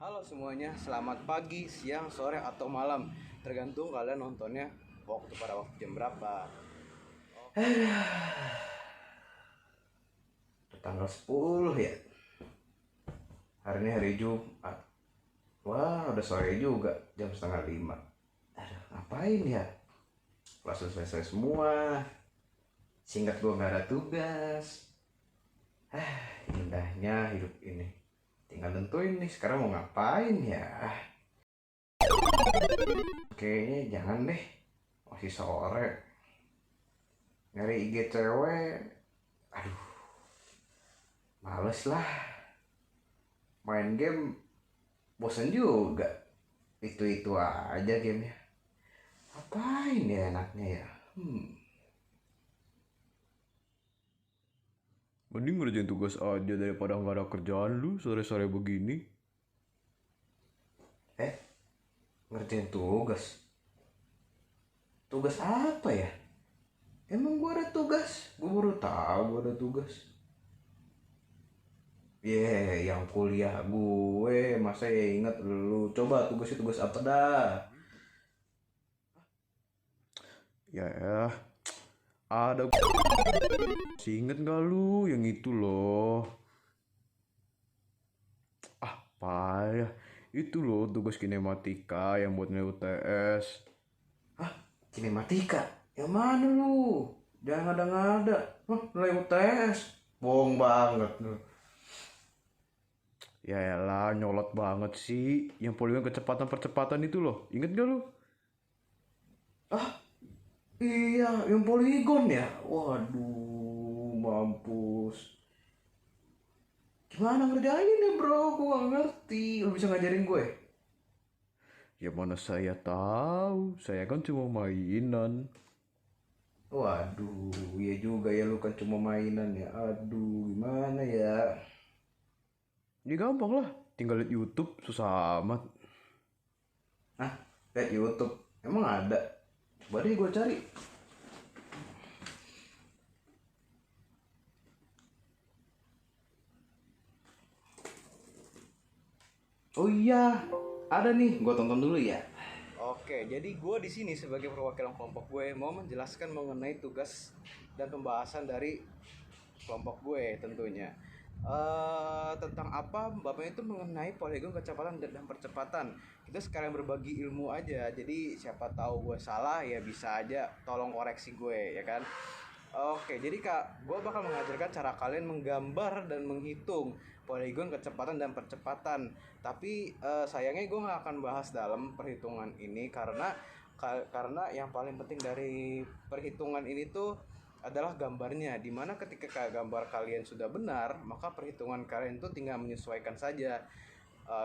Halo semuanya, selamat pagi, siang, sore, atau malam. Tergantung kalian nontonnya pada waktu jam berapa. Udah tanggal 10 ya. Hari ini hari Jumat. Wah, udah sore juga, jam setengah 5. Aduh, ngapain ya? Kelas udah selesai semua. Singkat gua nggak ada tugas. Indahnya hidup ini. Tinggal tentuin nih, sekarang mau ngapain ya? Kayaknya jangan deh. Masih sore. Nyari IG cewek. Aduh, males lah. Main game bosen juga. Itu-itu aja gamenya. Apain ya enaknya ya? Mending ngerjain tugas aja daripada nggak ada kerjaan lu sore-sore begini. Eh, ngerjain tugas. Tugas apa ya? Emang gua ada tugas? Gua baru tahu gua ada tugas. Yang kuliah gue, masa ya ingat lu. Coba tugasnya tugas apa dah? Ya, ada. Masih inget gak lu yang itu loh? Payah. Itu loh tugas kinematika yang buat nilai UTS. Hah? Kinematika? Yang mana lu? Jangan ngada-ngada. Hah, nilai UTS? Bohong banget lu. Ya elah, nyolot banget sih. Yang poligon kecepatan percepatan itu loh. Inget gak lu? Ah, iya, yang poligon ya? Waduh, mampus. Gimana ngerjainnya bro? Gue gak ngerti. Lu bisa ngajarin gue? Ya mana saya tahu. Saya kan cuma mainan. Waduh, iya juga ya lu kan cuma mainan ya. Aduh, gimana ya? Ya gampang lah. Tinggal liat YouTube, susah amat. Hah? Lihat YouTube. Emang ada? Coba deh gue cari. Oh iya, ada nih. Gue tonton dulu ya. Oke, jadi gue di sini sebagai perwakilan kelompok gue mau menjelaskan mengenai tugas dan pembahasan dari kelompok gue tentunya. Tentang apa bapaknya itu mengenai poligon kecepatan dan percepatan. Kita sekarang berbagi ilmu aja. Jadi siapa tahu gue salah ya bisa aja tolong koreksi gue ya kan. Oke, jadi Kak, gue bakal mengajarkan cara kalian menggambar dan menghitung poligon kecepatan dan percepatan. Tapi sayangnya gue nggak akan bahas dalam perhitungan ini karena yang paling penting dari perhitungan ini tuh adalah gambarnya. Dimana ketika gambar kalian sudah benar, maka perhitungan kalian tuh tinggal menyesuaikan saja.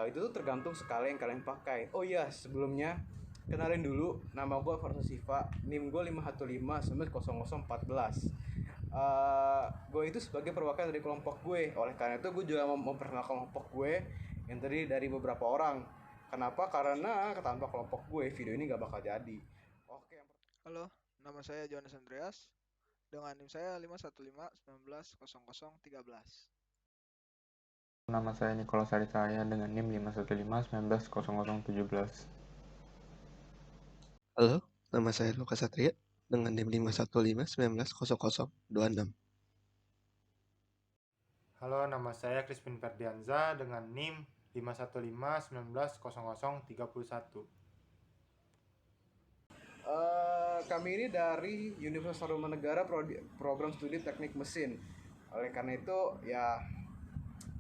Itu tuh tergantung skala yang kalian pakai. Oh iya, sebelumnya kenalin dulu, nama gue Farsa Siva, NIM gue 515 gue itu sebagai perwakilan dari kelompok gue. Oleh karena itu gue juga memperkenalkan kelompok gue yang terdiri dari beberapa orang. Kenapa? Karena tanpa kelompok gue video ini gak bakal jadi. Oke. Halo, nama saya Johannes Andreas dengan NIM saya 515190013. Nama saya Nicholas Arisaya dengan NIM 515190017. Halo, nama saya Luka Satria dengan NIM 515190026. Halo, nama saya Crispin Ferdianza dengan NIM 515190031. Kami ini dari Universitas Tarumanegara Program Studi Teknik Mesin. Oleh karena itu ya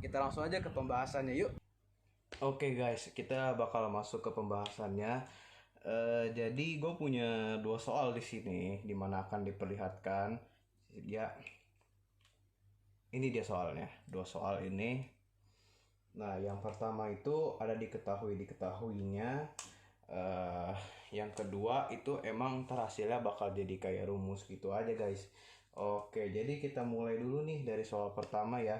kita langsung aja ke pembahasannya yuk. Oke guys, kita bakal masuk ke pembahasannya. Jadi gue punya dua soal di sini, dimana akan diperlihatkan. Ya, ini dia soalnya, dua soal ini. Nah, yang pertama itu ada diketahuinya. Yang kedua itu emang hasilnya bakal jadi kayak rumus gitu aja guys. Oke, jadi kita mulai dulu nih dari soal pertama ya.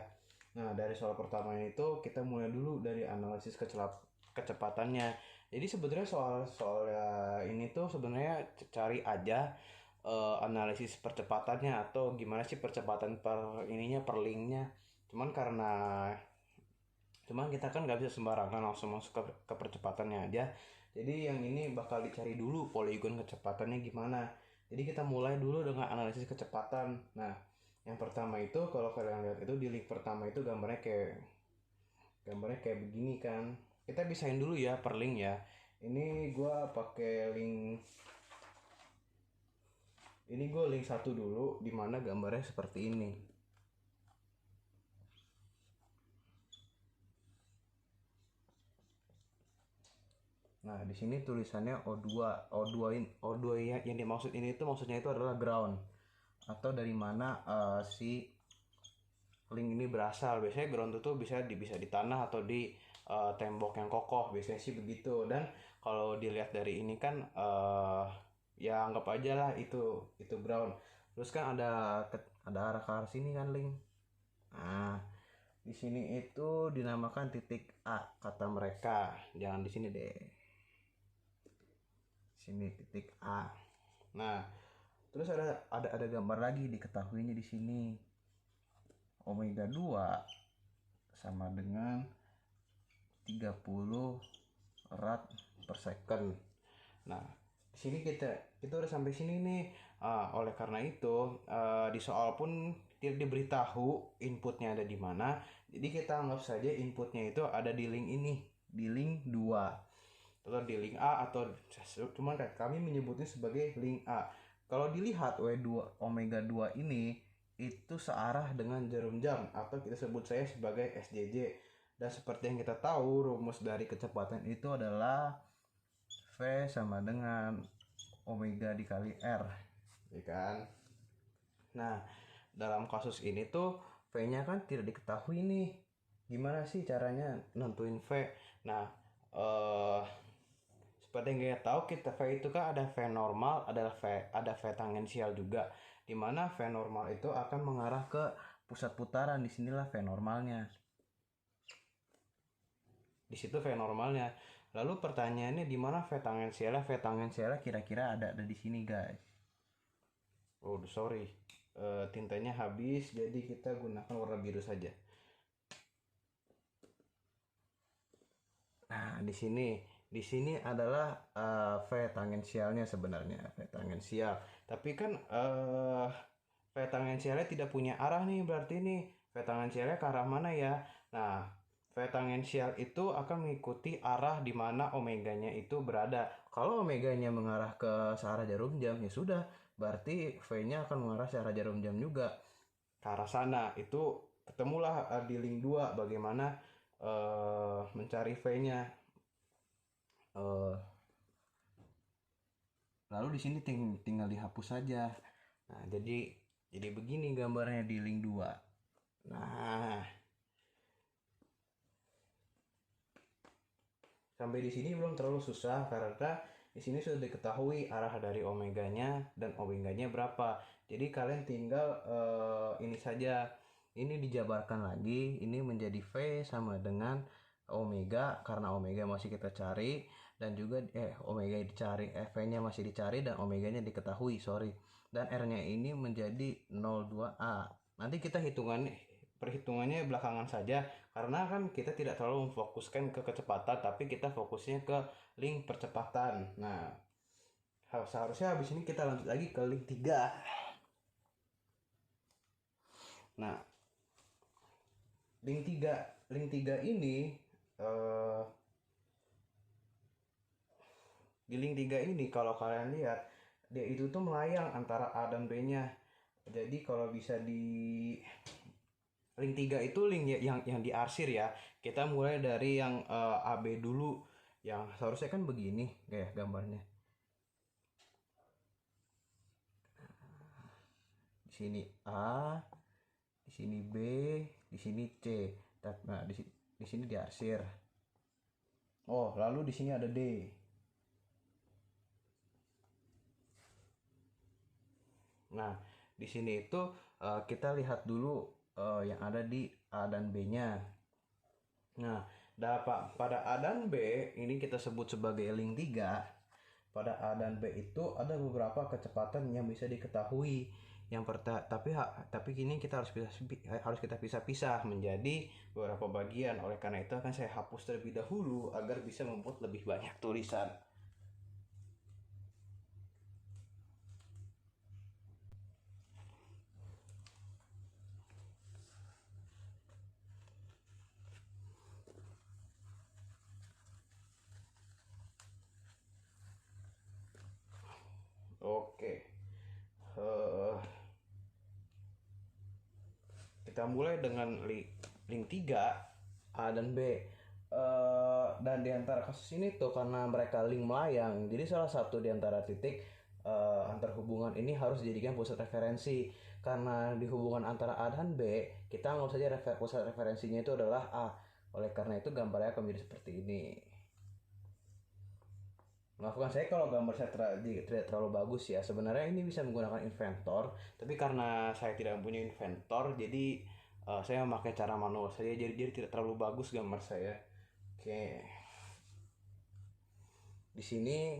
Nah, dari soal pertama itu kita mulai dulu dari analisis kecepatannya. Jadi sebenarnya soal ini tuh sebenarnya cari aja analisis percepatannya atau gimana sih percepatan per linknya. Cuman karena Cuman kita kan nggak bisa sembarangan langsung masuk ke percepatannya aja. Jadi yang ini bakal dicari dulu poligon kecepatannya gimana. Jadi kita mulai dulu dengan analisis kecepatan. Nah, yang pertama itu kalau kalian lihat itu di link pertama itu gambarnya kayak begini kan. Kita bisain dulu ya per link ya. Ini gua pakai link satu dulu di mana gambarnya seperti ini. Nah, di sini tulisannya O2 yang dimaksud ini itu maksudnya itu adalah ground atau dari mana si link ini berasal. Biasanya ground itu bisa di tanah atau di tembok yang kokoh, biasanya sih begitu. Dan kalau dilihat dari ini kan ya anggap aja lah itu ground. Terus kan ada arah ke arah sini kan link. Nah, di sini itu dinamakan titik A kata mereka. Jangan di sini deh. Sini titik A. Nah, terus ada gambar lagi diketahuinya di sini. Omega 2 sama dengan 30 rad per second. Nah, di sini kita udah sampai sini nih. Oleh karena itu, di soal pun tidak diberitahu inputnya ada di mana. Jadi kita anggap saja inputnya itu ada di link ini, di link 2. Atau di link A atau cuman kami menyebutnya sebagai link A. Kalau dilihat W2 Omega 2 ini itu searah dengan jarum jam atau kita sebut saya sebagai SJJ. Dan seperti yang kita tahu, rumus dari kecepatan itu adalah V sama dengan omega dikali R, ya kan? Nah, dalam kasus ini tuh V-nya kan tidak diketahui nih. Gimana sih caranya nentuin V? Nah, seperti yang kita tahu, V itu kan ada V normal, ada V tangensial juga. Dimana V normal itu akan mengarah ke pusat putaran. Disinilah V normalnya. Di situ V normalnya. Lalu pertanyaannya di mana V tangensialnya? V tangensialnya kira-kira ada di sini, guys. Oh, sorry. Tintanya habis, jadi kita gunakan warna biru saja. Nah, di sini adalah V tangensialnya sebenarnya, V tangensial. Tapi kan V tangensialnya tidak punya arah nih, berarti nih V tangensialnya ke arah mana ya? Nah, V tangensial itu akan mengikuti arah di mana omeganya itu berada. Kalau omeganya mengarah ke searah jarum jam, ya sudah, berarti V-nya akan mengarah searah jarum jam juga ke arah sana. Itu ketemulah di link 2 bagaimana mencari V-nya. Lalu di sini tinggal dihapus saja. Nah, jadi begini gambarnya di link 2. Nah, sampai di sini belum terlalu susah karena di sini sudah diketahui arah dari omeganya dan omeganya berapa. Jadi kalian tinggal ini saja. Ini dijabarkan lagi, ini menjadi V sama dengan omega karena omega masih kita cari dan juga omega dicari, V-nya masih dicari dan omeganya diketahui, sorry. Dan R-nya ini menjadi 02A. Nanti kita perhitungannya belakangan saja karena kan kita tidak terlalu memfokuskan ke kecepatan tapi kita fokusnya ke link percepatan. Nah, seharusnya habis ini kita lanjut lagi ke link 3. Nah, link 3 ini di link 3 ini kalau kalian lihat dia itu tuh melayang antara A dan B-nya. Jadi kalau bisa di link 3 itu link yang diarsir ya. Kita mulai dari yang AB dulu. Yang seharusnya kan begini kayak gambarnya. Di sini A, di sini B, di sini C. Nah, di sini diarsir. Oh, lalu di sini ada D. Nah, di sini itu kita lihat dulu yang ada di A dan B-nya. Nah, pada A dan B ini kita sebut sebagai link 3. Pada A dan B itu ada beberapa kecepatan yang bisa diketahui. Tapi kini kita harus kita pisah-pisah menjadi beberapa bagian. Oleh karena itu akan saya hapus terlebih dahulu agar bisa membuat lebih banyak tulisan. Oke. Kita mulai dengan link 3 A dan B. Dan di antara kasus ini tuh karena mereka link melayang, jadi salah satu di antara titik antar hubungan ini harus dijadikan pusat referensi. Karena di hubungan antara A dan B, kita anggap saja pusat referensinya itu adalah A. Oleh karena itu gambarnya akan menjadi seperti ini. Maafkan saya kalau gambar saya tidak terlalu bagus ya. Sebenarnya ini bisa menggunakan Inventor, tapi karena saya tidak mempunyai Inventor, jadi saya memakai cara manual saja. Jadi tidak terlalu bagus gambar saya. Oke. Di sini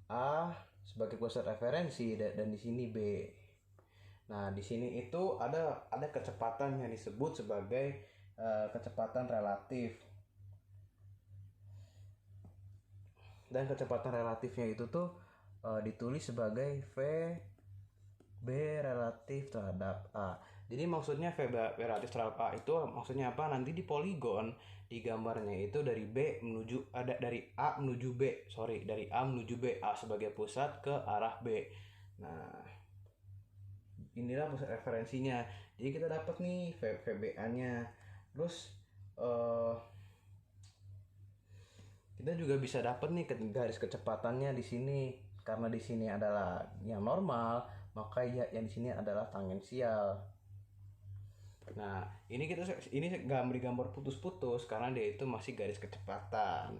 A sebagai pusat referensi dan di sini B. Nah, di sini itu ada kecepatan yang disebut sebagai kecepatan relatif. Dan kecepatan relatifnya itu tuh ditulis sebagai VB relatif terhadap A. Jadi maksudnya VB relatif terhadap A itu maksudnya apa? Nanti di poligon di gambarnya itu dari A menuju B, dari A menuju B, A sebagai pusat ke arah B. Nah, inilah pusat referensinya. Jadi kita dapat nih VBA-nya. Terus kita juga bisa dapat nih garis kecepatannya di sini. Karena di sini adalah yang normal, maka yang di sini adalah tangensial. Nah, ini gambar putus-putus karena dia itu masih garis kecepatan.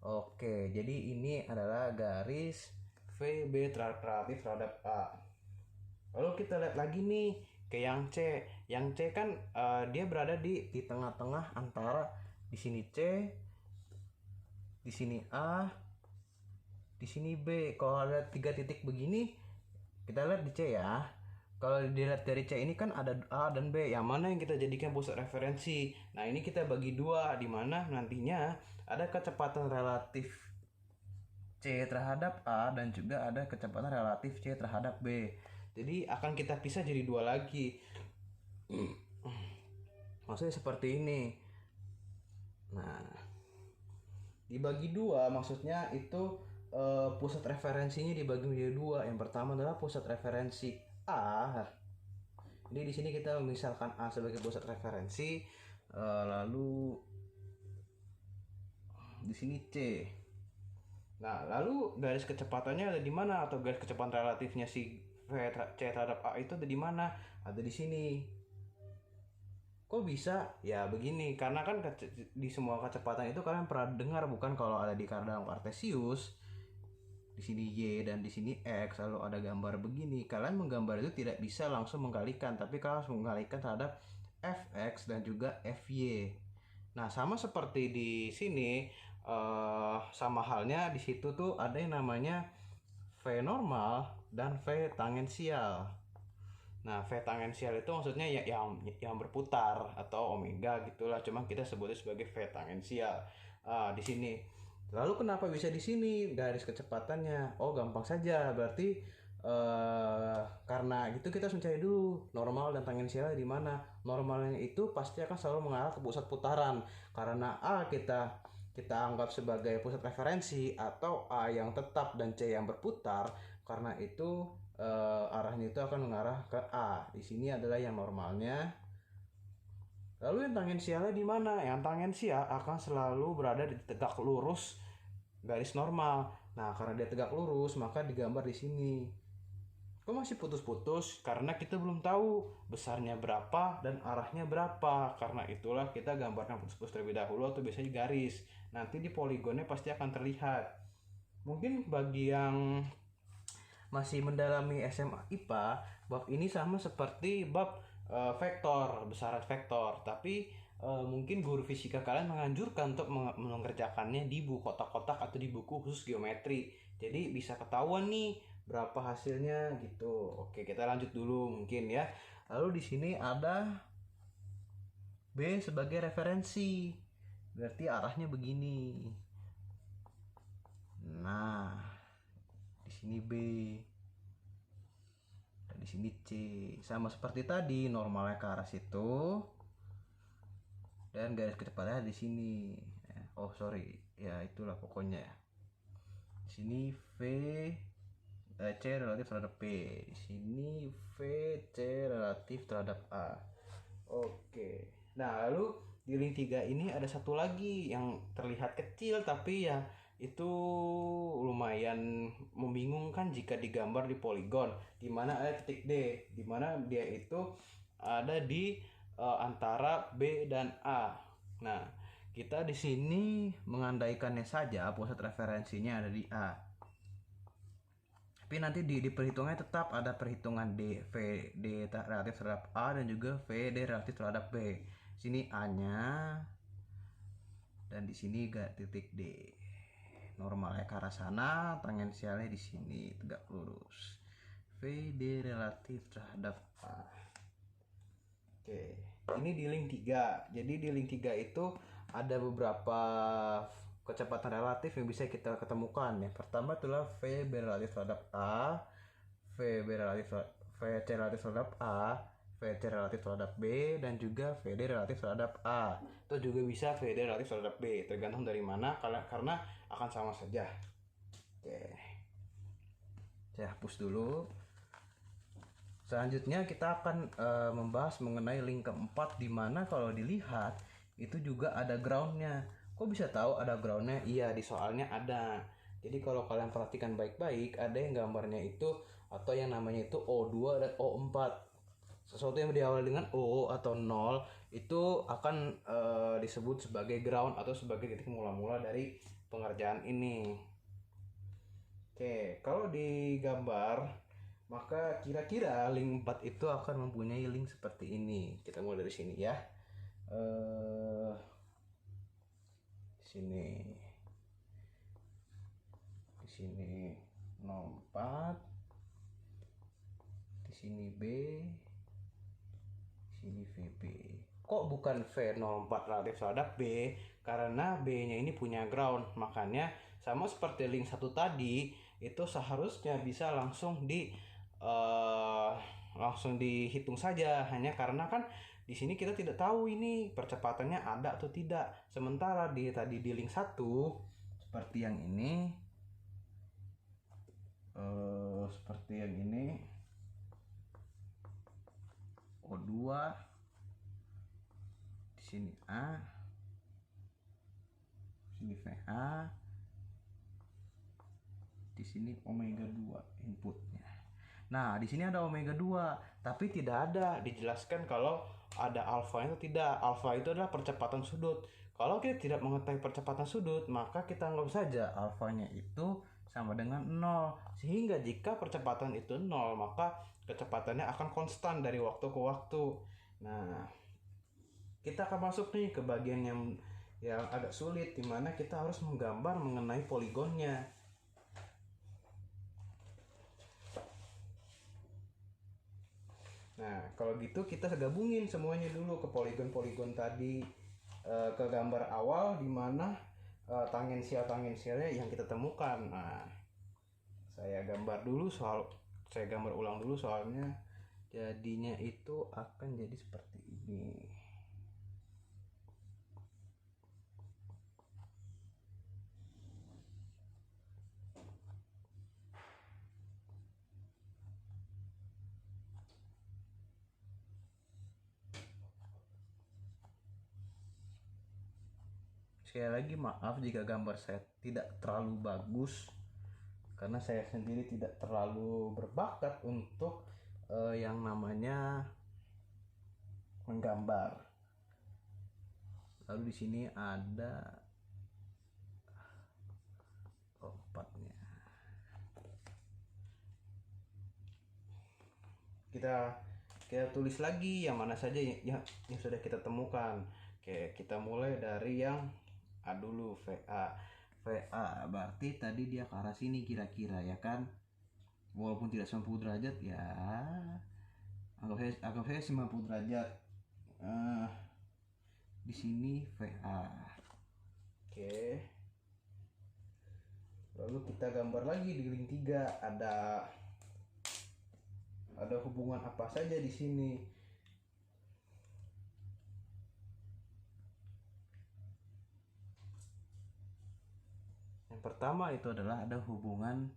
Oke, jadi ini adalah garis VB relatif terhadap A. Lalu kita lihat lagi nih ke yang C. Yang C kan dia berada di tengah-tengah antara di sini C, di sini A, di sini B. Kalau ada 3 titik begini, kita lihat di C ya. Kalau dilihat dari C ini kan ada A dan B, yang mana yang kita jadikan pusat referensi. Nah, ini kita bagi dua, di mana nantinya ada kecepatan relatif C terhadap A dan juga ada kecepatan relatif C terhadap B. Jadi akan kita pisah jadi dua lagi. Maksudnya seperti ini. Nah, dibagi dua maksudnya itu pusat referensinya dibagi menjadi dua. Yang pertama adalah pusat referensi A. Jadi di sini kita misalkan A sebagai pusat referensi, lalu di sini C. Nah, lalu garis kecepatannya ada di mana, atau garis kecepatan relatifnya si C terhadap A itu ada di mana? Ada di sini. Kok bisa? Ya begini, karena kan di semua kecepatan itu kalian pernah dengar bukan, kalau ada di dalam Cartesius, di sini Y dan di sini X, lalu ada gambar begini. Kalian menggambar itu tidak bisa langsung menggalikan, tapi kalian harus menggalikan terhadap Fx dan juga Fy. Nah, sama seperti di sini, sama halnya di situ tuh ada yang namanya V normal dan V tangensial. Nah, V tangensial itu maksudnya yang berputar atau omega gitulah, cuma kita sebutnya sebagai V tangensial. Di sini. Lalu kenapa bisa di sini garis kecepatannya? Oh, gampang saja. Berarti karena gitu kita harus mencari dulu normal dan tangensialnya di mana. Normalnya itu pasti akan selalu mengarah ke pusat putaran. Karena A kita anggap sebagai pusat referensi, atau A yang tetap dan C yang berputar. Karena itu arahnya itu akan mengarah ke A. Di sini adalah yang normalnya. Lalu yang tangensialnya di mana? Yang tangensial akan selalu berada di tegak lurus garis normal. Nah, karena dia tegak lurus, maka digambar di sini. Kok masih putus-putus? Karena kita belum tahu besarnya berapa dan arahnya berapa. Karena itulah kita gambarkan putus-putus terlebih dahulu, atau biasanya garis. Nanti di poligonnya pasti akan terlihat. Mungkin bagi yang masih mendalami SMA IPA, bab ini sama seperti bab vektor, besaran vektor. Tapi mungkin guru fisika kalian menganjurkan untuk mengerjakannya di buku kotak-kotak atau di buku khusus geometri. Jadi bisa ketahuan nih berapa hasilnya gitu. Oke, kita lanjut dulu mungkin ya. Lalu di sini ada B sebagai referensi. Berarti arahnya begini. Nah, di sini B. Dan di sini C. Sama seperti tadi, normalnya ke arah situ. Dan garis kecepatannya di sini. Oh, sorry. Ya, itulah pokoknya ya. Di sini C relatif terhadap P. Di sini V C relatif terhadap A. Oke. Nah, lalu di link 3 ini ada satu lagi yang terlihat kecil tapi ya itu lumayan membingungkan jika digambar di poligon, di mana ada titik D, di mana dia itu ada di antara B dan A. Nah, kita di sini mengandaikannya saja pusat referensinya ada di A. Tapi nanti di perhitungannya tetap ada perhitungan D, relatif terhadap A dan juga VD relatif terhadap B. Sini A-nya dan di sini titik D. Normalnya ke arah sana, tangensialnya di sini tegak lurus. VD relatif terhadap A. Oke, ini di link 3. Jadi di link 3 itu ada beberapa kecepatan relatif yang bisa kita ketemukan. Yang pertama itulah VB relatif terhadap A, VC relatif terhadap A, VC relatif terhadap B, dan juga VD relatif terhadap A. Itu juga bisa VD relatif terhadap B, tergantung dari mana, karena akan sama saja. Oke, saya hapus dulu. Selanjutnya kita akan membahas mengenai link keempat, di mana kalau dilihat itu juga ada groundnya. Kok bisa tahu ada groundnya? Iya, di soalnya ada. Jadi kalau kalian perhatikan baik-baik, ada yang gambarnya itu atau yang namanya itu O2 dan O4. Sesuatu yang diawali dengan O atau 0 itu akan disebut sebagai ground atau sebagai titik mula-mula dari pengerjaan ini. Oke, kalau digambar maka kira-kira link 4 itu akan mempunyai link seperti ini. Kita mulai dari sini ya. Sini 04, di sini B, di sini VB. Kok bukan V04 relatif terhadap B? Karena B-nya ini punya ground, makanya sama seperti link 1 tadi, itu seharusnya bisa langsung dihitung saja, hanya karena kan di sini kita tidak tahu ini percepatannya ada atau tidak. Sementara tadi di link 1 seperti yang ini, O2 di sini A, di sini VA, di sini omega 2 inputnya. Nah, di sini ada omega 2, tapi tidak ada dijelaskan kalau ada alfa itu tidak. Alfa itu adalah percepatan sudut. Kalau kita tidak mengetahui percepatan sudut, maka kita anggap saja alfanya itu sama dengan 0. Sehingga jika percepatan itu 0, maka kecepatannya akan konstan dari waktu ke waktu. Nah, kita akan masuk nih ke bagian yang agak sulit, di mana kita harus menggambar mengenai poligonnya. Nah, kalau gitu kita gabungin semuanya dulu ke poligon-poligon tadi, ke gambar awal di mana tangensialnya yang kita temukan. Nah, saya gambar ulang dulu soalnya jadinya itu akan jadi seperti ini. Sekali lagi maaf jika gambar saya tidak terlalu bagus, karena saya sendiri tidak terlalu berbakat untuk yang namanya menggambar. Lalu di sini ada empatnya. Kita tulis lagi yang mana saja yang sudah kita temukan. Oke, kita mulai dari yang A dulu, VA berarti tadi dia ke arah sini kira-kira ya kan. walaupun tidak 90 derajat ya, anggap saya 90 derajat. Di sini VA. Oke. Lalu kita gambar lagi di link 3, ada hubungan apa saja di sini. Yang pertama itu adalah ada hubungan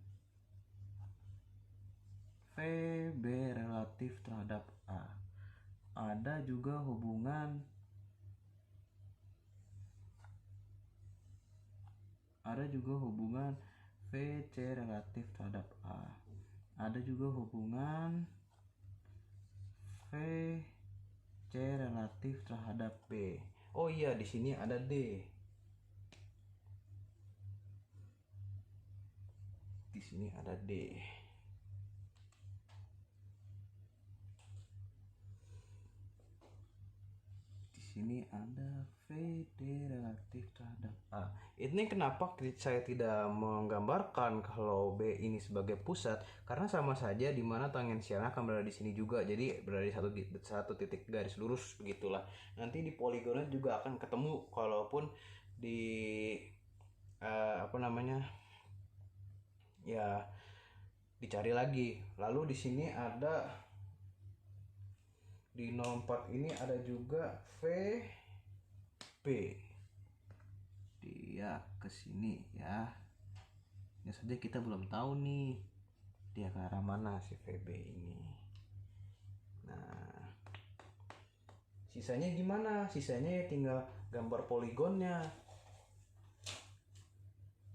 VB relatif terhadap A. Ada juga hubungan VC relatif terhadap A. Ada juga hubungan VC relatif terhadap B. Oh iya, di sini ada D. Di sini ada D. Sini ada VD relatif terhadap A. Ini kenapa saya tidak menggambarkan kalau B ini sebagai pusat? Karena sama saja di mana tangensialnya akan berada di sini juga. Jadi berada di satu titik garis lurus begitulah. Nanti di poligonnya juga akan ketemu, kalaupun di ya dicari lagi. Lalu di sini ada di 04 ini ada juga VB. Dia ke sini ya. Ya saja kita belum tahu nih dia ke arah mana si VB ini. Nah, sisanya gimana? Sisanya ya tinggal gambar poligonnya.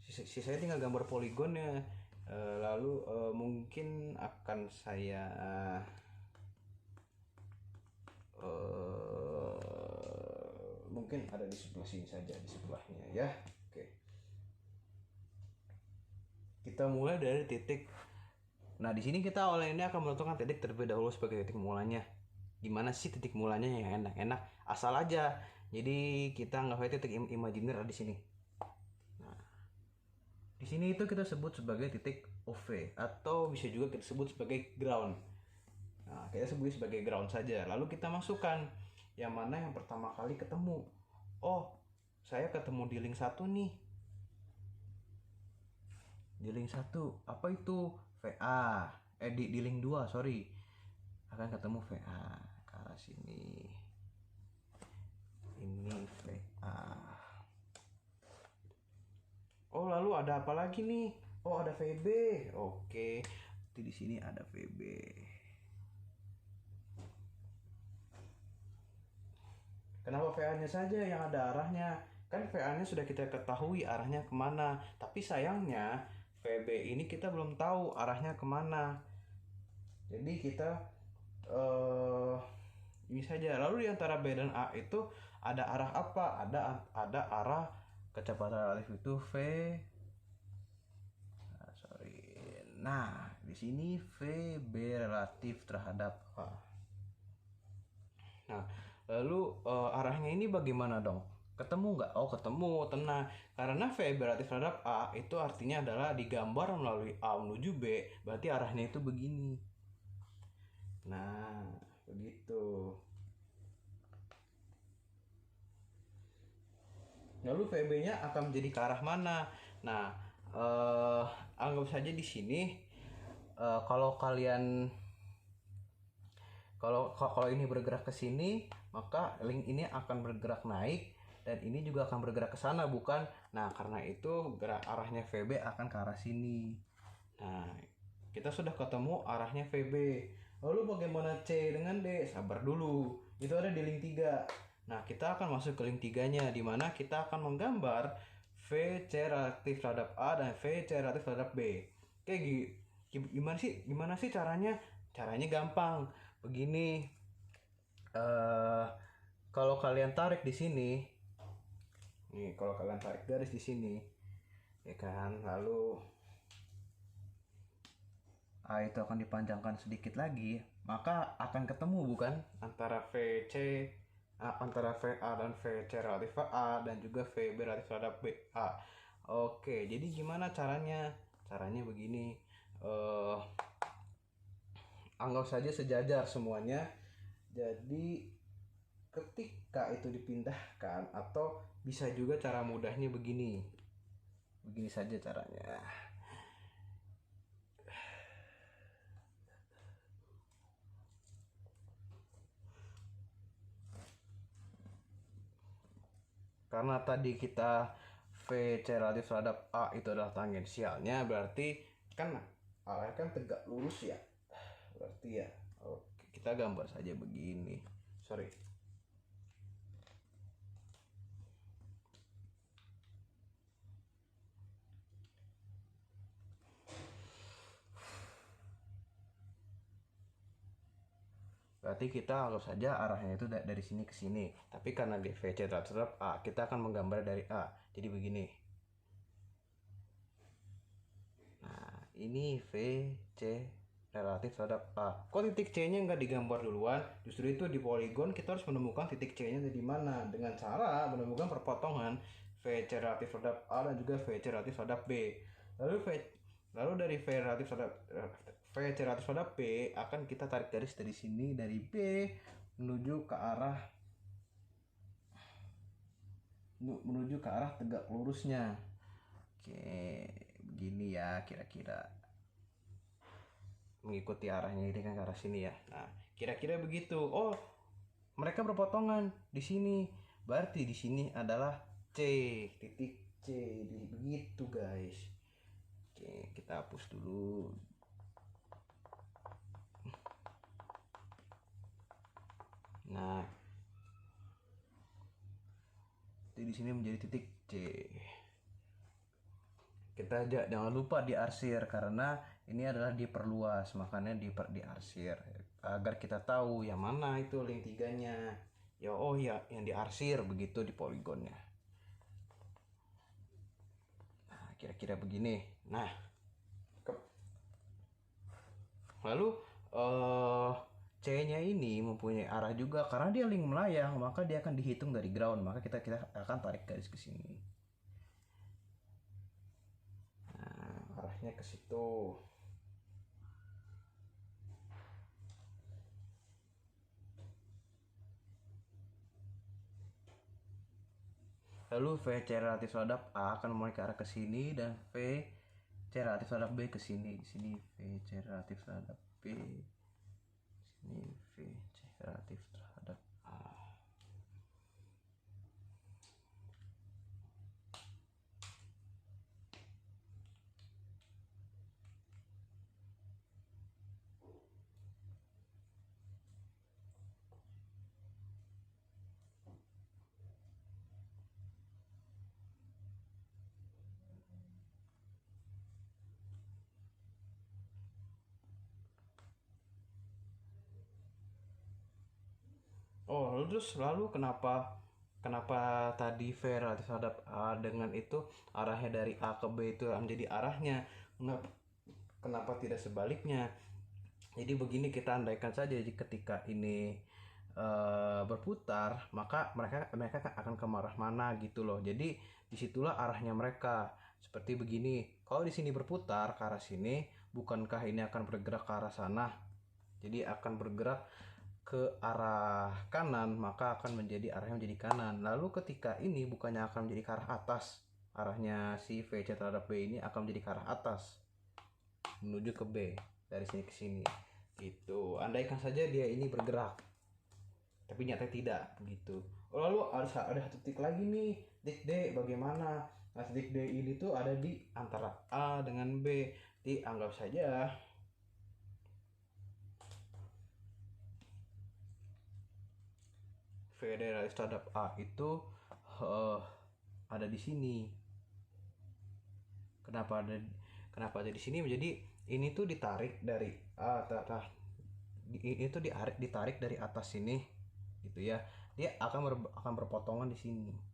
Sisanya tinggal gambar poligonnya. Lalu mungkin akan saya mungkin ada di sebelah sini saja, di sebelahnya ya. Oke, kita mulai dari titik. Nah, di sini kita oleh ini akan menentukan titik terlebih dahulu sebagai titik mulanya. Gimana sih titik mulanya yang enak-enak? Asal aja. Jadi kita anggap aja titik imajiner di sini. Nah, di sini itu kita sebut sebagai titik OV, atau bisa juga kita sebut sebagai ground. Nah, kita sebut sebagai ground saja. Lalu kita masukkan yang mana yang pertama kali ketemu. Oh, saya ketemu di link 1 nih. Di link 1, apa itu? VA. Di link 2, sorry. Akan ketemu VA ke arah sini. Ini VA. Oh, lalu ada apa lagi nih? Oh, ada VB. Oke. Di sini ada VB. Kenapa VA-nya saja yang ada arahnya? Kan VA-nya sudah kita ketahui arahnya kemana. Tapi sayangnya VB ini kita belum tahu arahnya kemana. Jadi kita ini saja. Lalu di antara B dan A itu ada arah apa? Ada arah kecepatan relatif itu V. Nah, di sini VB relatif terhadap A. Nah, lalu arahnya ini bagaimana dong? Ketemu nggak? Oh, ketemu, tenang. Karena VB relatif terhadap A itu artinya adalah digambar melalui A menuju B. Berarti arahnya itu begini. Nah, begitu. Lalu VB-nya akan menjadi ke arah mana? Nah, anggap saja di sini kalau ini bergerak ke sini, maka link ini akan bergerak naik dan ini juga akan bergerak ke sana, bukan? Nah, karena itu arahnya VB akan ke arah sini. Nah, kita sudah ketemu arahnya VB. Lalu bagaimana C dengan D? Sabar dulu. Itu ada di link 3. Nah, kita akan masuk ke link 3-nya, di mana kita akan menggambar VC relatif terhadap A dan VC relatif terhadap B. Oke, gimana sih caranya? Caranya gampang. Begini, kalau kalian tarik di sini, nih, kalau kalian tarik garis di sini, ya kan, lalu A itu akan dipanjangkan sedikit lagi, maka akan ketemu, bukan, antara VA dan VC relatif A dan juga VB relatif terhadap BA. Oke, jadi gimana caranya? Caranya begini. eh, anggap saja sejajar semuanya. Jadi ketika itu dipindahkan, atau bisa juga cara mudahnya begini saja caranya. Karena tadi kita VC relatif terhadap A itu adalah tangensialnya, berarti kan arahnya kan tegak lurus ya. Berarti ya, oke, kita gambar saja begini. Sorry. Berarti kita anggap saja arahnya itu dari sini ke sini. Tapi karena di VC terhadap A, kita akan menggambar dari A. Jadi begini. Nah, ini VC relatif terhadap A. Kok titik C-nya nggak digambar duluan? Justru itu di poligon kita harus menemukan titik C-nya di mana, dengan cara menemukan perpotongan VC relatif terhadap A dan juga VC relatif terhadap B. Lalu dari VC relatif terhadap B akan kita tarik garis dari sini, dari B menuju ke arah tegak lurusnya. Oke, begini ya kira-kira. Mengikuti arahnya ini kan ke arah sini ya. Nah, kira-kira begitu. Oh, mereka berpotongan di sini. Berarti di sini adalah C, titik C. Begitu, guys. Oke, kita hapus dulu. Nah, di sini menjadi titik C. Kita jangan lupa diarsir karena ini adalah diperluas, makanya diarsir agar kita tahu yang mana itu link 3-nya. Ya, oh ya, yang diarsir begitu di poligonnya. Nah, kira-kira begini. Nah, lalu C-nya ini mempunyai arah juga karena dia link melayang, maka dia akan dihitung dari ground, maka kita akan tarik garis ke sini. Nah, arahnya ke situ. Lalu VC relatif terhadap A akan mulai ke arah ke sini dan VC relatif terhadap B ke sini. Di sini VC relatif terhadap B. Ini VC relatif terhadap A. Oh, lalu kenapa tadi V relatif terhadap A dengan itu arahnya dari A ke B itu menjadi arahnya? Kenapa tidak sebaliknya? Jadi begini, kita andaikan saja ketika ini berputar, maka mereka akan ke arah mana gitu loh. Jadi disitulah arahnya mereka. Seperti begini, kalau di sini berputar ke arah sini, bukankah ini akan bergerak ke arah sana? Jadi akan bergerak ke arah kanan, maka akan menjadi arahnya menjadi kanan. Lalu ketika ini bukannya akan menjadi ke arah atas, arahnya si VC terhadap B ini akan menjadi ke arah atas menuju ke B, dari sini ke sini gitu. Andaikan saja dia ini bergerak, tapi nyata tidak begitu. Lalu harus ada satu titik lagi nih, titik D. Bagaimana? Nah, titik D ini tuh ada di antara A dengan B. Dianggap saja V relatif terhadap A itu ada di sini. Kenapa ada di sini? Jadi ini tuh ditarik dari ini tuh ditarik dari atas sini gitu ya. Dia akan berpotongan di sini.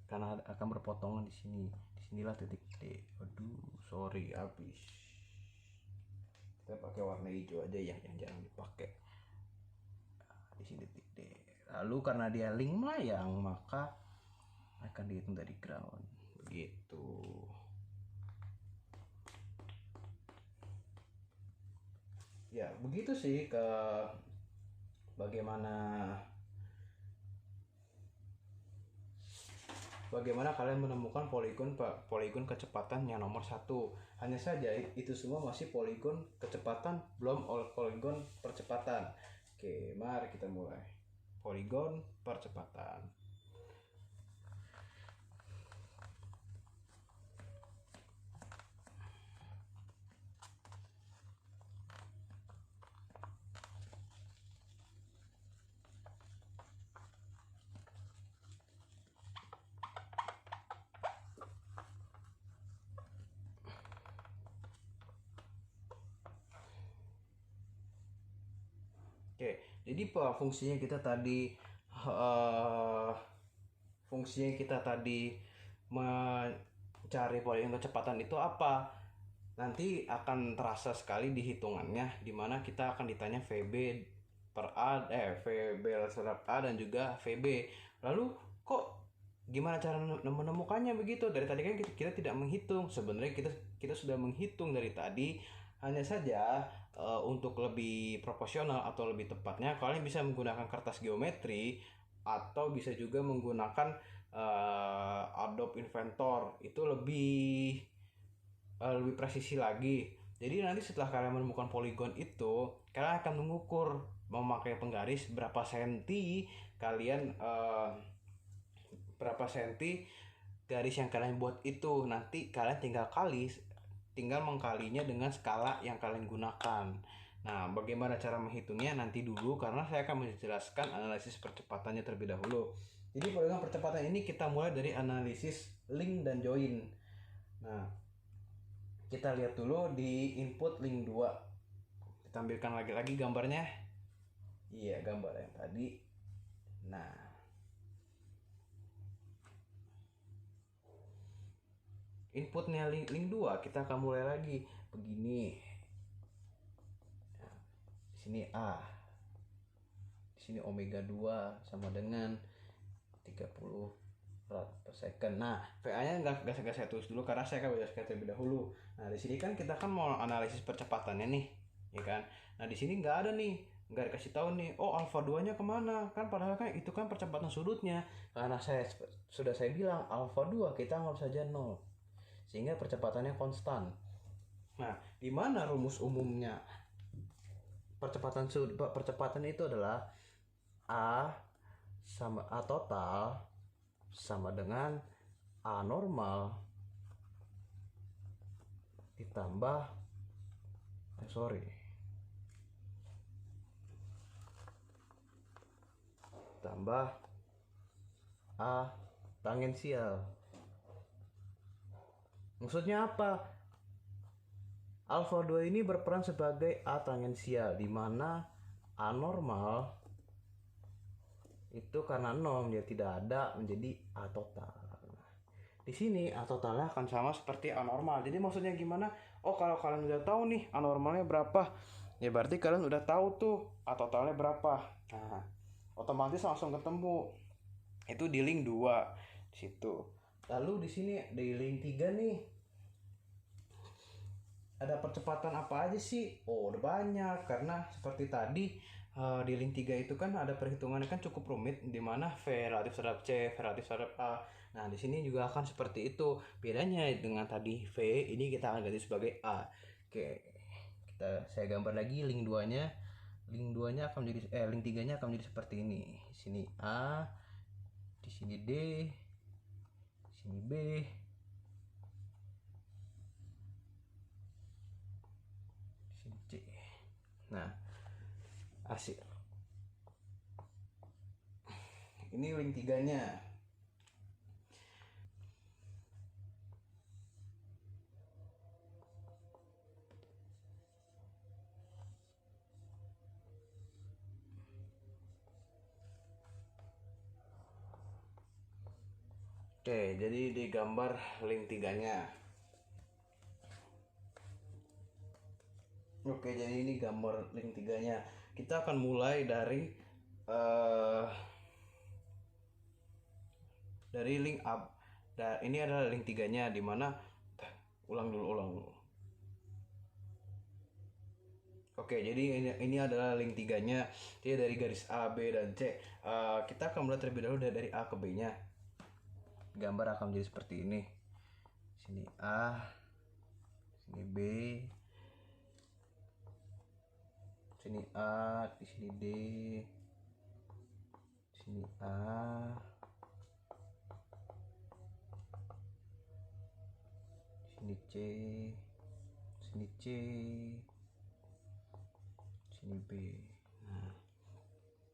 Karena akan berpotongan di sini. Disinilah titik D. Aduh, sorry, habis. Kita pakai warna hijau aja ya, yang jarang dipakai. sini titik D. Lalu karena dia link melayang maka akan dihitung dari ground. Begitu. Ya, begitu sih ke bagaimana kalian menemukan poligon kecepatan yang nomor 1. Hanya saja itu semua masih poligon kecepatan, belum poligon percepatan. Oke, mari kita mulai. Poligon percepatan. Oke, jadi fungsinya kita tadi mencari poligon kecepatan itu apa? Nanti akan terasa sekali di hitungannya, dimana kita akan ditanya VB per A, VB terhadap A dan juga VB. Lalu kok gimana cara menemukannya begitu? Dari tadi kan kita tidak menghitung. Sebenarnya kita sudah menghitung dari tadi. Hanya saja untuk lebih proporsional atau lebih tepatnya kalian bisa menggunakan kertas geometri atau bisa juga menggunakan Adobe Inventor. Itu lebih presisi lagi. Jadi nanti setelah kalian menemukan poligon itu, kalian akan mengukur memakai penggaris berapa senti kalian berapa senti garis yang kalian buat itu. Nanti kalian tinggal mengkalinya dengan skala yang kalian gunakan. Nah, bagaimana cara menghitungnya nanti dulu, karena saya akan menjelaskan analisis percepatannya terlebih dahulu. Jadi poligon percepatan ini kita mulai dari analisis link dan join. Nah, kita lihat dulu di input link 2. Kita ambilkan lagi gambarnya. Iya, gambar yang tadi. Nah, inputnya link 2 kita akan mulai lagi begini. Nah, di sini A, di sini omega 2 sama dengan 30 per second. Nah, VA-nya nggak saya tulis dulu karena saya akan menjelaskan terlebih dahulu. Nah, di sini kan kita kan mau analisis percepatannya nih, ya kan? Nah, di sini nggak ada nih, nggak dikasih tahu nih. Oh, alfa 2-nya kemana? Kan padahal kan itu kan percepatan sudutnya. Karena sudah saya bilang alfa 2 kita anggap saja 0. Sehingga percepatannya konstan. Nah, di mana rumus umumnya? Percepatan itu adalah A total sama dengan A normal ditambah tambah A tangensial. Maksudnya apa? Alfa 2 ini berperan sebagai A tangensial, di mana A normal itu karena 0 dia tidak ada menjadi A total. Nah, di sini A totalnya akan sama seperti A normal. Jadi maksudnya gimana? Oh, kalau kalian udah tahu nih A normalnya berapa, ya berarti kalian udah tahu tuh A totalnya berapa. Nah, otomatis langsung ketemu. Itu di link 2 di situ. Lalu di sini di link 3 nih. Ada percepatan apa aja sih? Oh, udah banyak, karena seperti tadi di link 3 itu kan ada perhitungannya kan cukup rumit, di mana V relatif terhadap C, V relatif terhadap A. Nah, di sini juga akan seperti itu. Bedanya dengan tadi V, ini kita akan ganti sebagai A. Oke. Saya gambar lagi link 2-nya. Link 2-nya akan menjadi link 3-nya akan menjadi seperti ini. Di sini A, di sini D, di sini B, di sini C. Nah, hasil ini link 3-nya. Oke, jadi di gambar link 3-nya. Oke, jadi ini gambar link 3-nya. Kita akan mulai dari eh dari link up. Dan ini adalah link tiganya, dimana ulang dulu. Oke, jadi ini adalah link tiganya. Jadi dari garis A, B, dan C. Kita akan mulai terlebih dahulu dari A ke B nya. Gambar akan menjadi seperti ini. Sini A, sini B, sini A, di sini D, sini A, sini C, sini C, sini B. Nah,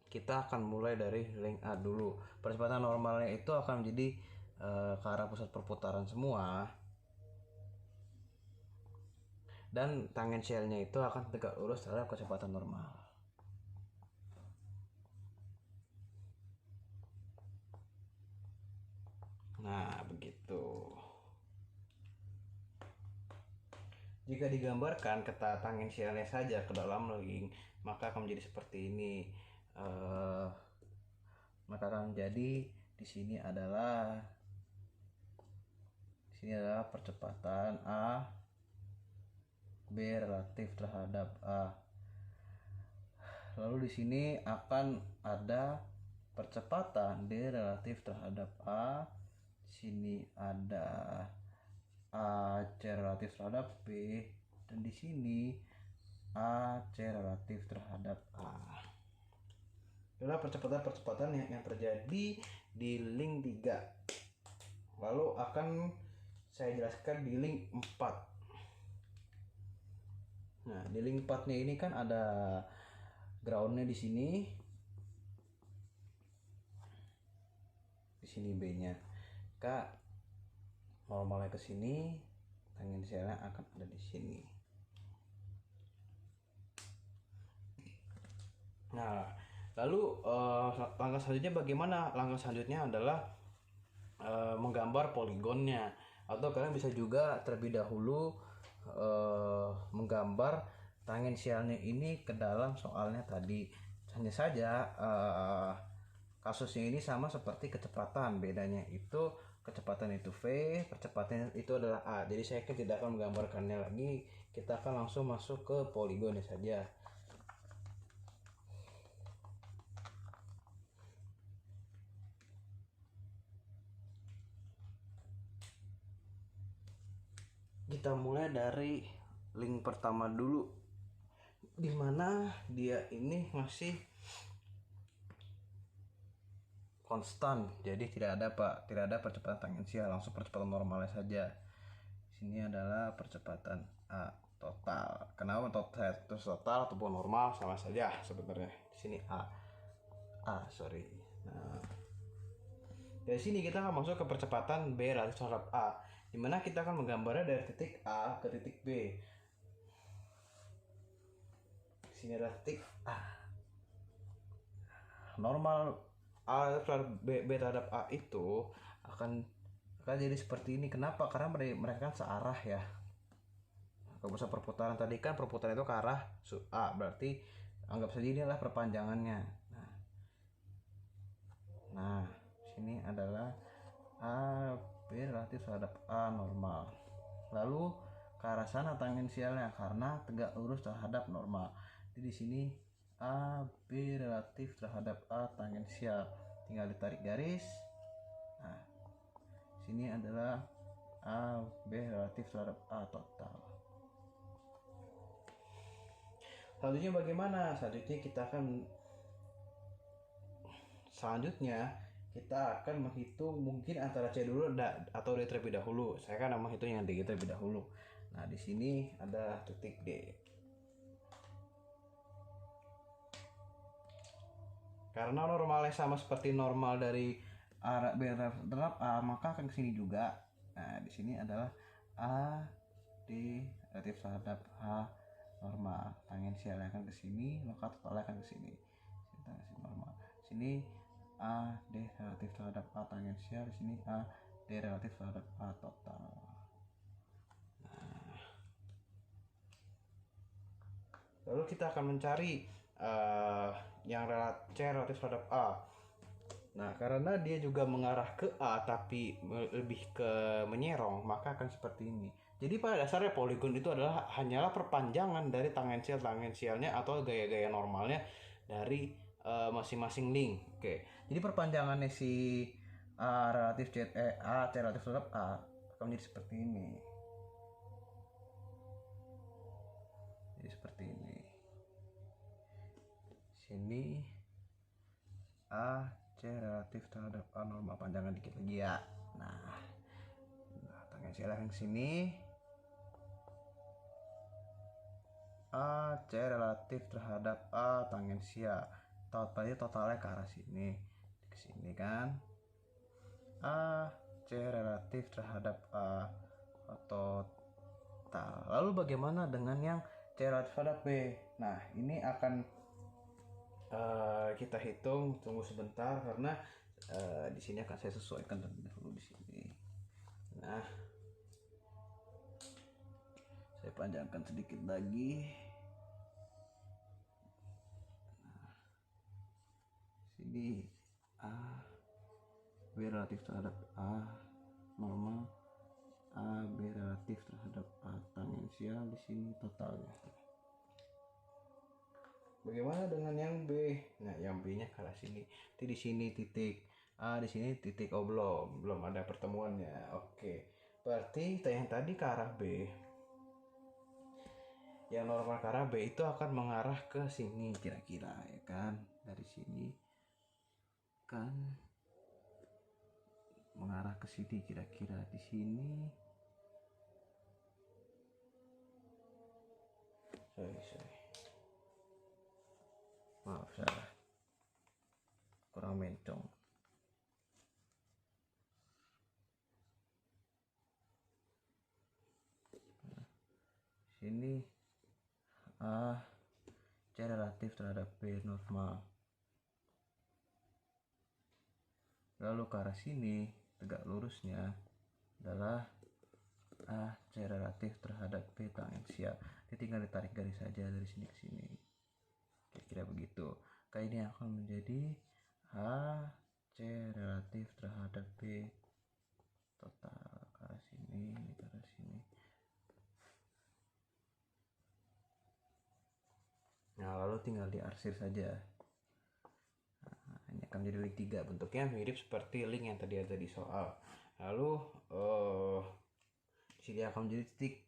kita akan mulai dari link A dulu. Percepatan normalnya itu akan menjadi ke arah pusat perputaran semua, dan tangensialnya itu akan tegak lurus terhadap kecepatan normal. Nah, begitu. Jika digambarkan kata tangensialnya saja ke dalam link, maka akan menjadi seperti ini. Maka akan menjadi di sini adalah percepatan A, B relatif terhadap A. Lalu di sini akan ada percepatan D relatif terhadap A. Di sini ada A C relatif terhadap B, dan di sini A C relatif terhadap A. Adalah percepatan yang terjadi di link 3. Lalu akan saya jelaskan di link 4. Nah, di link 4-nya ini kan ada groundnya di sini. Di sini B-nya. Normalnya ke sini, tangensialnya akan ada di sini. Nah, lalu langkah selanjutnya bagaimana? Langkah selanjutnya adalah menggambar poligonnya, atau kalian bisa juga terlebih dahulu menggambar tangensialnya ini ke dalam soalnya tadi. Hanya saja kasusnya ini sama seperti kecepatan, bedanya itu kecepatan itu V, percepatan itu adalah A. Jadi saya tidak akan menggambarkannya lagi, kita akan langsung masuk ke poligonnya saja. Kita mulai dari link pertama dulu, dimana dia ini masih konstan, jadi tidak ada percepatan tangensial, langsung percepatan normalnya saja. Sini adalah percepatan A total. Kenapa total ataupun normal sama saja sebenarnya. Di sini sorry. Nah, dari sini kita akan masuk ke percepatan B relatif terhadap A, dimana kita akan menggambarnya dari titik A ke titik B. Di sini adalah titik A. Normal A terhadap B terhadap A itu akan jadi seperti ini. Kenapa? Karena mereka kan searah ya. Kalau pusat perputaran tadi kan perputaran itu ke arah A, berarti anggap saja ini adalah perpanjangannya. Nah, sini adalah A B relatif terhadap A normal. Lalu ke arah sana tangensialnya karena tegak lurus terhadap normal. Jadi di sini A B relatif terhadap A tangensial, tinggal ditarik garis. Nah, sini adalah A B relatif terhadap A total. Selanjutnya bagaimana? Selanjutnya kita akan menghitung mungkin antara C dulu atau D terlebih dahulu. Saya kan menghitung yang D terlebih dahulu. Nah, di sini ada titik D. Karena normalnya sama seperti normal dari A B terhadap A, maka akan ke sini juga. Nah, di sini adalah A D relatif terhadap H normal. Tangensialnya akan ke sini, maka totalnya akan ke sini. Sini normal. Sini A D relatif terhadap A tangensial, di sini A D relatif terhadap A total. Nah, lalu kita akan mencari C relatif terhadap A. Nah, karena dia juga mengarah ke A tapi lebih ke menyerong, maka akan seperti ini. Jadi pada dasarnya poligon itu adalah hanyalah perpanjangan dari tangensialnya atau gaya-gaya normalnya dari masing-masing link. Oke. Jadi perpanjangannya si A relatif A C relatif terhadap A akan menjadi seperti ini. Jadi seperti ini. Sini A C relatif terhadap A normal, panjangan dikit lagi ya. Nah tangensial yang sini A C relatif terhadap A tangensial. Totalnya ke arah sini, ke sini kan. A C relatif terhadap A total. Lalu bagaimana dengan yang C relatif terhadap B? Nah ini akan kita hitung, tunggu sebentar karena di sini akan saya sesuaikan terlebih dahulu di sini. Nah, saya panjangkan sedikit lagi. Nah, sini A B relatif terhadap A normal, A B relatif terhadap A tangensial, di sini totalnya. Bagaimana dengan yang B? Nah, yang B-nya ke arah sini. Di sini titik A, di sini titik. Oh, belum ada pertemuannya. Oke. Berarti yang tadi ke arah B. Yang normal ke arah B itu akan mengarah ke sini kira-kira, ya kan? Dari sini kan mengarah ke sini kira-kira, di sini. Sorry. Maaf, salah. Kurang mencong. Nah, sini A C relatif terhadap B normal. Lalu ke arah sini tegak lurusnya adalah A C relatif terhadap B tangensial. Ini tinggal ditarik garis saja dari sini ke sini. Kira-kira begitu. Kayak ini akan menjadi A C relatif terhadap B total ke arah sini, ke arah sini. Nah, lalu tinggal diarsir saja. Nah, ini akan menjadi link 3. Bentuknya mirip seperti link yang tadi ada di soal. Lalu di sini akan menjadi titik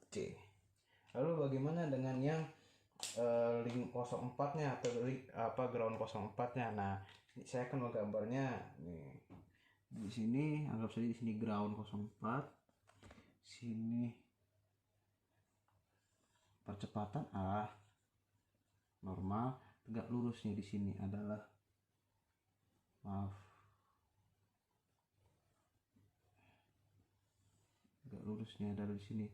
C. Lalu bagaimana dengan yang link 04-nya atau link ground 04-nya? Nah, saya akan menggambarnya nih. Di sini anggap saja di sini ground 04. Sini percepatan A normal, tegak lurusnya di sini adalah tegak lurusnya adalah di sini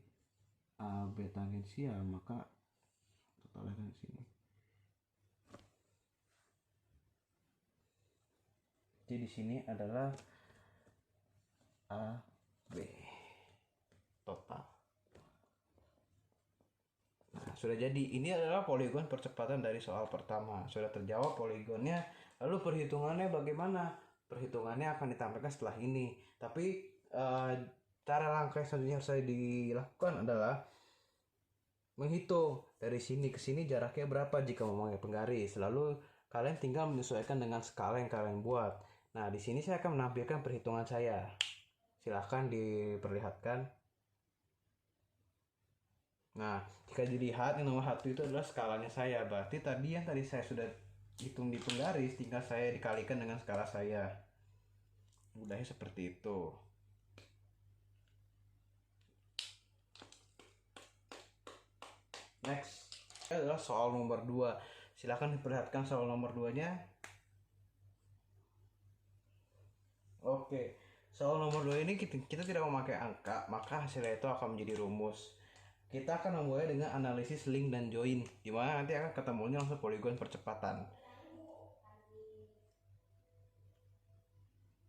A B tangensial, maka totalnya kan di sini. Jadi di sini adalah A B total. Nah, sudah jadi. Ini adalah poligon percepatan dari soal pertama. Sudah terjawab poligonnya. Lalu perhitungannya bagaimana? Perhitungannya akan ditampilkan setelah ini. Tapi cara langkah selanjutnya harus dilakukan adalah menghitung dari sini ke sini jaraknya berapa jika memakai penggaris. Lalu kalian tinggal menyesuaikan dengan skala yang kalian buat. Nah, di sini saya akan menampilkan perhitungan saya. Silahkan diperlihatkan. Nah, jika dilihat yang nomor 1 itu adalah skalanya saya. Berarti tadi saya sudah hitung di penggaris, tinggal saya dikalikan dengan skala saya. Mudahnya seperti itu. Next, ini adalah soal nomor 2. Silahkan diperlihatkan soal nomor 2-nya. Oke, soal nomor 2 ini kita tidak memakai angka, maka hasilnya itu akan menjadi rumus. Kita akan memulai dengan analisis link dan join, di mana nanti akan ketemunya langsung poligon percepatan.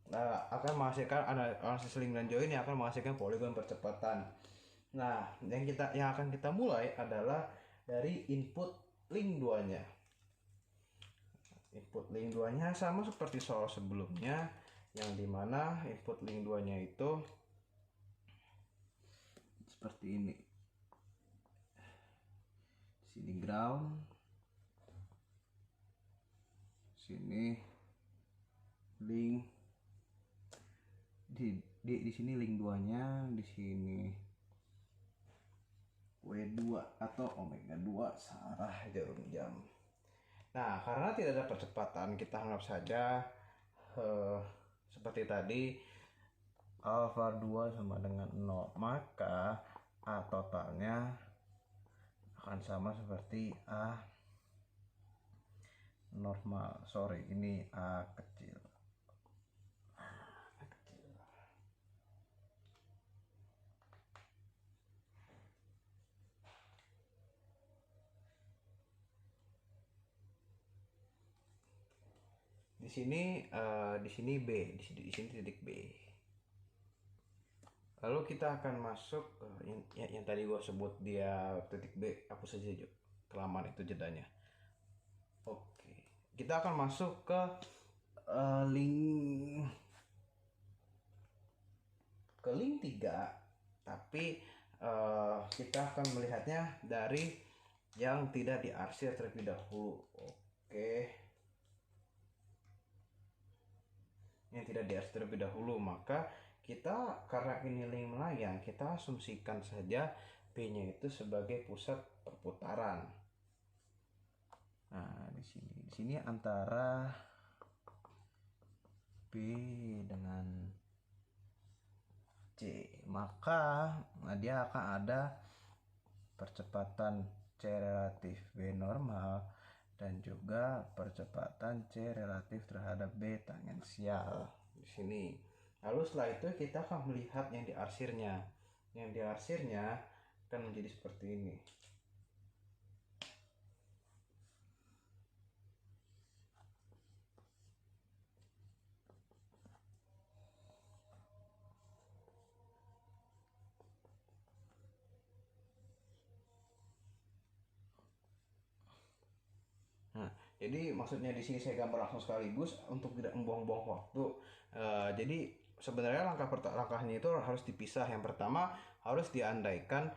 Nah, akan menghasilkan analisis link dan join yang akan menghasilkan poligon percepatan. Nah, yang akan kita mulai adalah dari input link 2-nya. input link 2-nya sama seperti soal sebelumnya, yang dimana input link 2-nya itu seperti ini. Sini ground, sini link, di sini link 2-nya, di sini W2 atau omega 2 searah jarum jam. Nah, karena tidak ada percepatan, kita anggap saja seperti tadi alpha 2 sama dengan 0, maka A totalnya akan sama seperti A normal. Ini A kecil. Di sini B, di sini titik B. Lalu kita akan masuk yang tadi gua sebut dia titik B, aku saja kelamaan itu jedanya. Oke, kita akan masuk ke link 3, tapi kita akan melihatnya dari yang tidak diarsir terlebih dahulu. Oke, yang tidak diarsir terlebih dahulu, maka kita, karena ini link melayang, kita asumsikan saja P-nya itu sebagai pusat perputaran. Nah, di sini antara B dengan C, maka dia akan ada percepatan C relatif B normal dan juga percepatan C relatif terhadap B tangensial di sini. Lalu setelah itu kita akan melihat yang diarsirnya. Yang diarsirnya akan menjadi seperti ini. Nah, jadi maksudnya di sini saya gambar langsung sekaligus untuk tidak membuang-buang waktu. Jadi sebenarnya langkahnya itu harus dipisah. Yang pertama harus diandaikan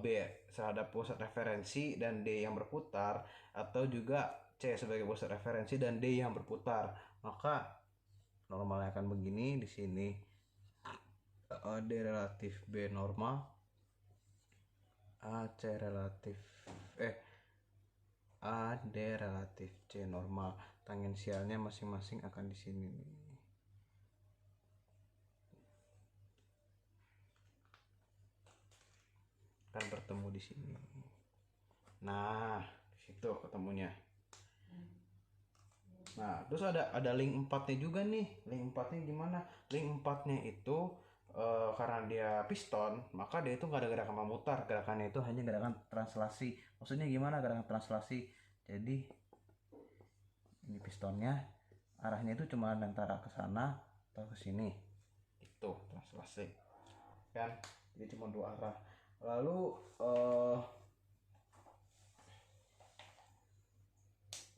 B terhadap pusat referensi dan D yang berputar, atau juga C sebagai pusat referensi dan D yang berputar. Maka normalnya akan begini. Di sini D relatif B normal, AC relatif A D relatif C normal, tangensialnya masing-masing akan di sini nih. Akan bertemu di sini. Nah, di situ ketemunya. Nah, terus ada link 4-nya juga nih. Link 4-nya gimana? Link 4-nya itu karena dia piston, maka dia itu nggak ada gerakan memutar. Gerakannya itu hanya gerakan translasi. Maksudnya gimana gerakan translasi? Jadi ini pistonnya, arahnya itu cuma antara ke sana atau ke sini. Itu translasi. Kan? Jadi cuma dua arah. Lalu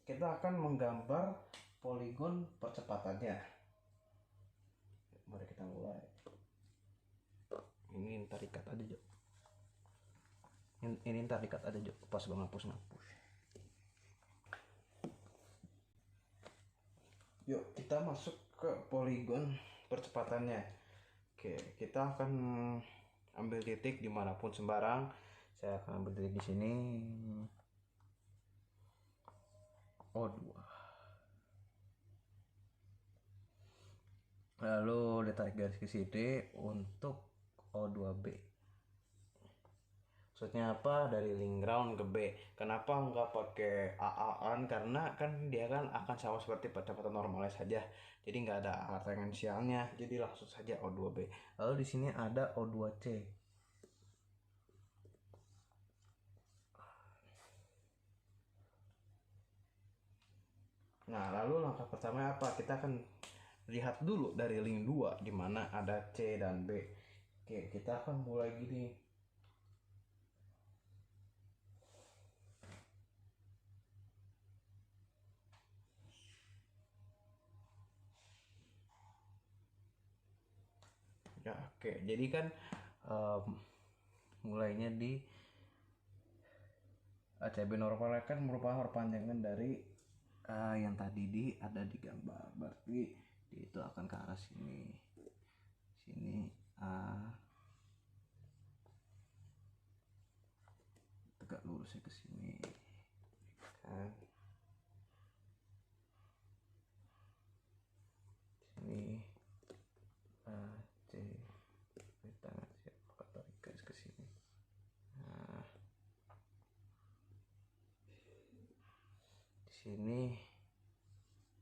kita akan menggambar poligon percepatannya. Mari kita mulai. Ini ntar ikat aja, Jo. Ini ntar ikat aja, Jo. Pas gue ngapus. Yuk, kita masuk ke poligon percepatannya. Oke, kita akan ambil titik dimanapun sembarang. Saya akan ambil titik di sini. O2. Lalu ditarik garis ke sini untuk O2B. Maksudnya apa? Dari link ground ke B. Kenapa nggak pakai AA-an? Karena kan dia kan akan sama seperti percepatan normalnya saja. Jadi nggak ada arah tangensialnya. Jadi langsung saja O2B. Lalu di sini ada O2C. Nah, lalu langkah pertama apa? Kita akan lihat dulu dari link 2 di mana ada C dan B. Oke, kita akan mulai gini. Ya, oke. Jadi kan mulainya di ACB normal kan merupakan perpanjangan dari yang tadi ada di gambar. Berarti itu akan ke arah sini. Sini tegak lurusnya ke sini. Kan. Sini C tangan siapa tarik garis ke sini. Nah, di sini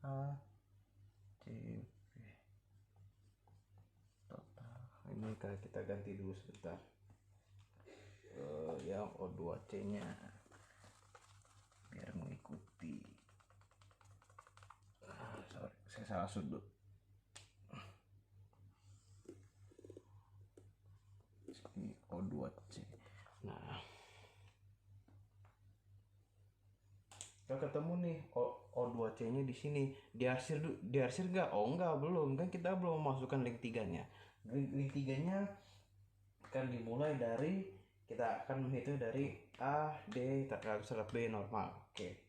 A C B total. Ini kita ganti dulu sebentar. Yang O2C nya biar mengikuti. Sorry, saya salah sudut. Ini O2C. Nah, kita ketemu nih O2C nya di sini. Diarsir nggak? Oh enggak, belum. Kan kita belum memasukkan link 3-nya. Link 3-nya akan dimulai dari, kita akan menghitung dari A, D, terhadap B normal. Oke.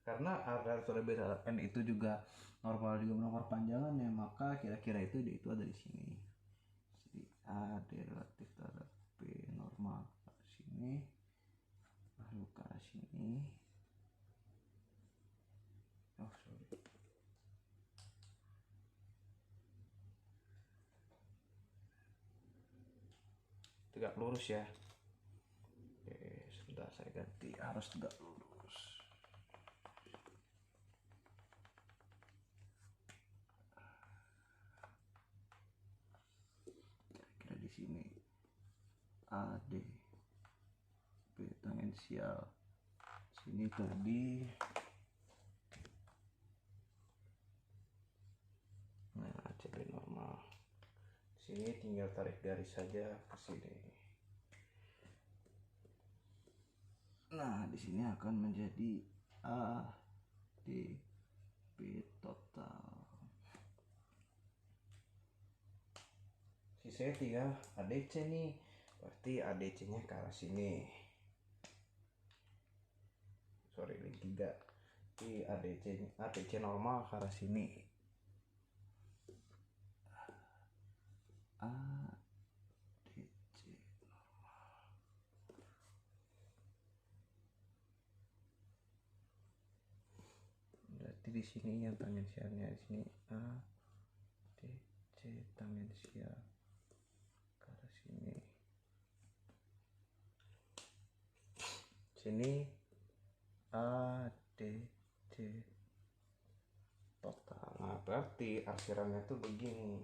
Karena A terhadap B terhadap N itu juga normal nomor panjangan ya, maka kira-kira itu ada di sini. Jadi A, D relatif terhadap B normal ke sini, lalu ke arah sini. Oh sorry. Tegak lurus ya. Oke, sebentar saya ganti, harus tegak lurus. Kira-kira di sini A, D, B tangensial. Sini tadi. Nah, CB normal. Sini tinggal tarik garis saja ke sini. Nah, di sini akan menjadi A, D, B total. Sisanya tinggal ADC nih. Berarti ADC-nya ke arah sini. Sorry, link 3. Di ADC normal ke arah sini. ADC normal. Berarti di sini yang tangensialnya di sini ADC tangensial ke arah sini. Sini ADC total. Nah, berarti arsirannya tuh begini.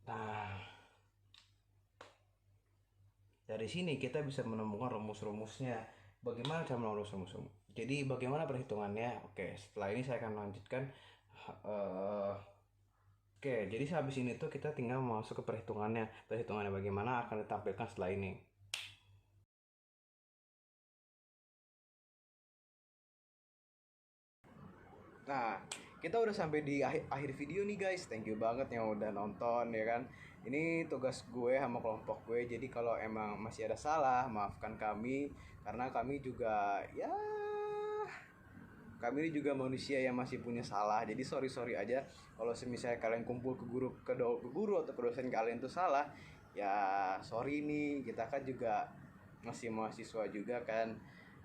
Nah, dari sini kita bisa menemukan rumus-rumusnya. Bagaimana cara menemukan rumus? Jadi bagaimana perhitungannya? Oke, setelah ini saya akan melanjutkan. Oke, jadi habis ini tuh kita tinggal masuk ke perhitungannya. Perhitungannya bagaimana akan ditampilkan setelah ini. Nah, kita udah sampai di akhir video nih guys. Thank you banget yang udah nonton ya kan. Ini tugas gue sama kelompok gue. Jadi kalau emang masih ada salah, maafkan kami karena kami juga kami juga manusia yang masih punya salah. Jadi sorry aja kalau misalnya kalian kumpul ke guru atau ke dosen kalian tuh salah. Ya sorry nih, kita kan juga masih mahasiswa juga kan.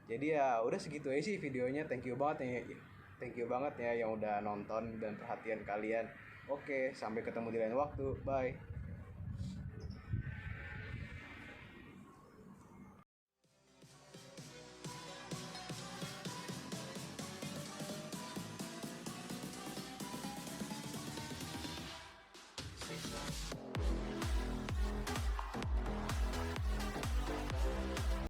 Jadi ya udah segitu aja sih videonya. Thank you banget ya yang udah nonton dan perhatian kalian. Oke, sampai ketemu di lain waktu. Bye.